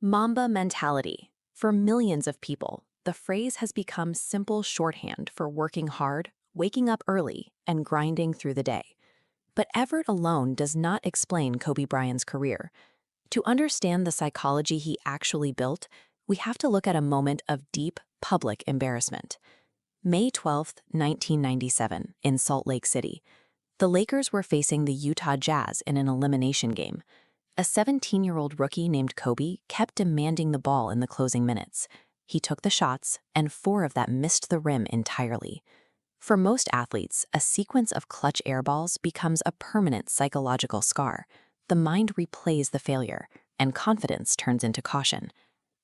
Mamba mentality. For millions of people, the phrase has become simple shorthand for working hard, waking up early, and grinding through the day. But effort alone does not explain Kobe Bryant's career. To understand the psychology he actually built, we have to look at a moment of deep, public embarrassment. May 12, 1997, in Salt Lake City. The Lakers were facing the Utah Jazz in an elimination game. A 17-year-old rookie named Kobe kept demanding the ball in the closing minutes. He took the shots, and 4 of them missed the rim entirely. For most athletes, a sequence of clutch airballs becomes a permanent psychological scar. The mind replays the failure, and confidence turns into caution.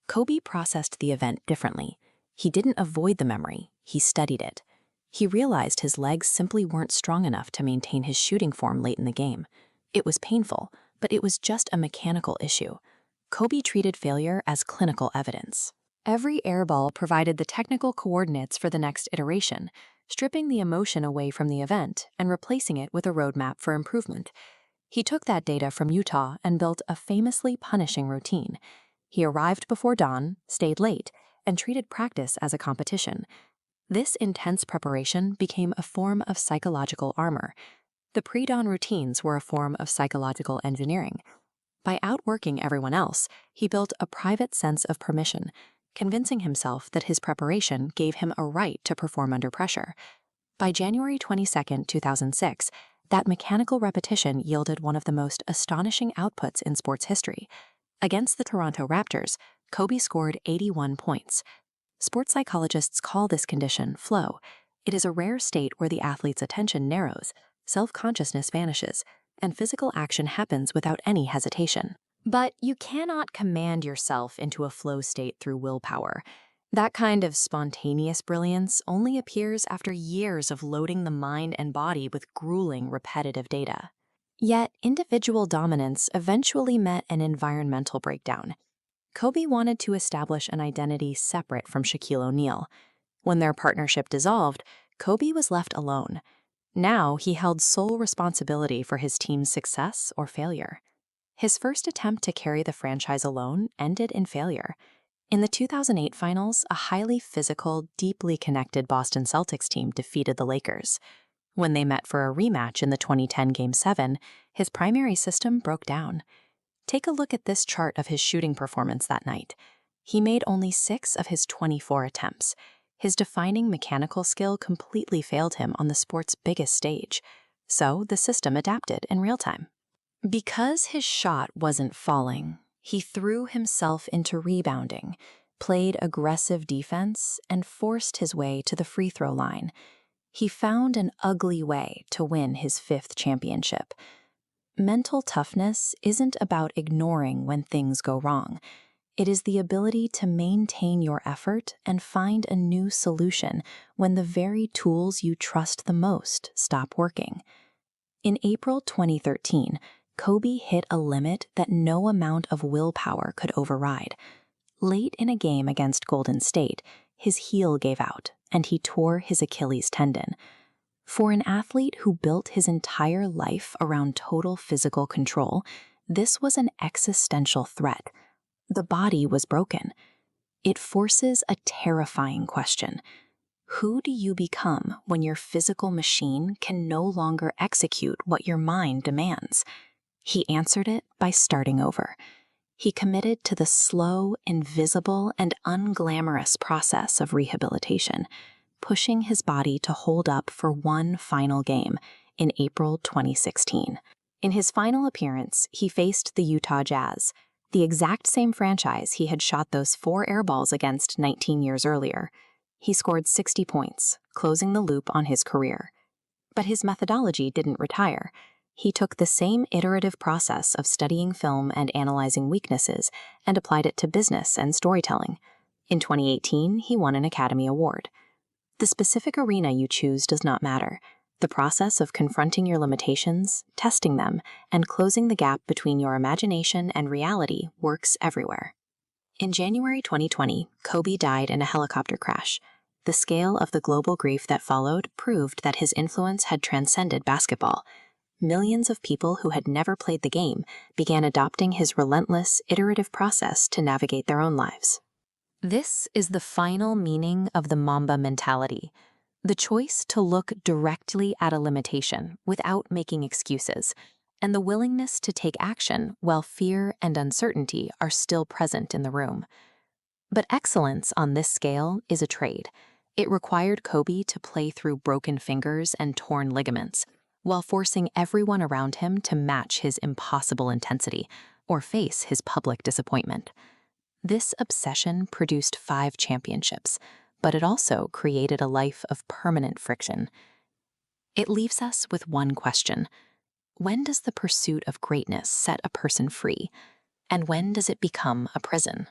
Kobe processed the event differently. He didn't avoid the memory, he studied it. He realized his legs simply weren't strong enough to maintain his shooting form late in the game. It was painful, but it was just a mechanical issue. Kobe treated failure as clinical evidence. Every airball provided the technical coordinates for the next iteration, stripping the emotion away from the event and replacing it with a roadmap for improvement. He took that data from Utah and built a famously punishing routine. He arrived before dawn, stayed late, and treated practice as a competition. This intense preparation became a form of psychological armor. The predawn routines were a form of psychological engineering. By outworking everyone else, he built a private sense of permission, convincing himself that his preparation gave him a right to perform under pressure. By January 22, 2006, that mechanical repetition yielded one of the most astonishing outputs in sports history. Against the Toronto Raptors, Kobe scored 81 points. Sports psychologists call this condition flow. It is a rare state where the athlete's attention narrows, self-consciousness vanishes, and physical action happens without any hesitation. But you cannot command yourself into a flow state through willpower. That kind of spontaneous brilliance only appears after years of loading the mind and body with grueling, repetitive data. Yet, individual dominance eventually met an environmental breakdown. Kobe wanted to establish an identity separate from Shaquille O'Neal. When their partnership dissolved, Kobe was left alone. Now he held sole responsibility for his team's success or failure. His first attempt to carry the franchise alone ended in failure. In the 2008 finals, a highly physical, deeply connected Boston Celtics team defeated the Lakers. When they met for a rematch in the 2010 Game 7, his primary system broke down. Take a look at this chart of his shooting performance that night. He made only 6 of his 24 attempts. His defining mechanical skill completely failed him on the sport's biggest stage. So the system adapted in real time. Because his shot wasn't falling, he threw himself into rebounding, played aggressive defense, and forced his way to the free throw line. He found an ugly way to win his 5th championship. Mental toughness isn't about ignoring when things go wrong. It is the ability to maintain your effort and find a new solution when the very tools you trust the most stop working. In April 2013, Kobe hit a limit that no amount of willpower could override. Late in a game against Golden State, his heel gave out, and he tore his Achilles tendon. For an athlete who built his entire life around total physical control, this was an existential threat. The body was broken. It forces a terrifying question. Who do you become when your physical machine can no longer execute what your mind demands? He answered it by starting over. He committed to the slow, invisible, and unglamorous process of rehabilitation, pushing his body to hold up for one final game in April 2016. In his final appearance, he faced the Utah Jazz, the exact same franchise he had shot those 4 airballs against 19 years earlier. He scored 60 points, closing the loop on his career. But his methodology didn't retire. He took the same iterative process of studying film and analyzing weaknesses and applied it to business and storytelling. In 2018, he won an Academy Award. The specific arena you choose does not matter. The process of confronting your limitations, testing them, and closing the gap between your imagination and reality works everywhere. In January 2020, Kobe died in a helicopter crash. The scale of the global grief that followed proved that his influence had transcended basketball. millions of people who had never played the game began adopting his relentless, iterative process to navigate their own lives. This is the final meaning of the Mamba mentality, the choice to look directly at a limitation without making excuses, and the willingness to take action while fear and uncertainty are still present in the room. But excellence on this scale is a trade. It required Kobe to play through broken fingers and torn ligaments, while forcing everyone around him to match his impossible intensity or face his public disappointment. This obsession produced 5 championships, but it also created a life of permanent friction. It leaves us with one question: when does the pursuit of greatness set a person free, and when does it become a prison?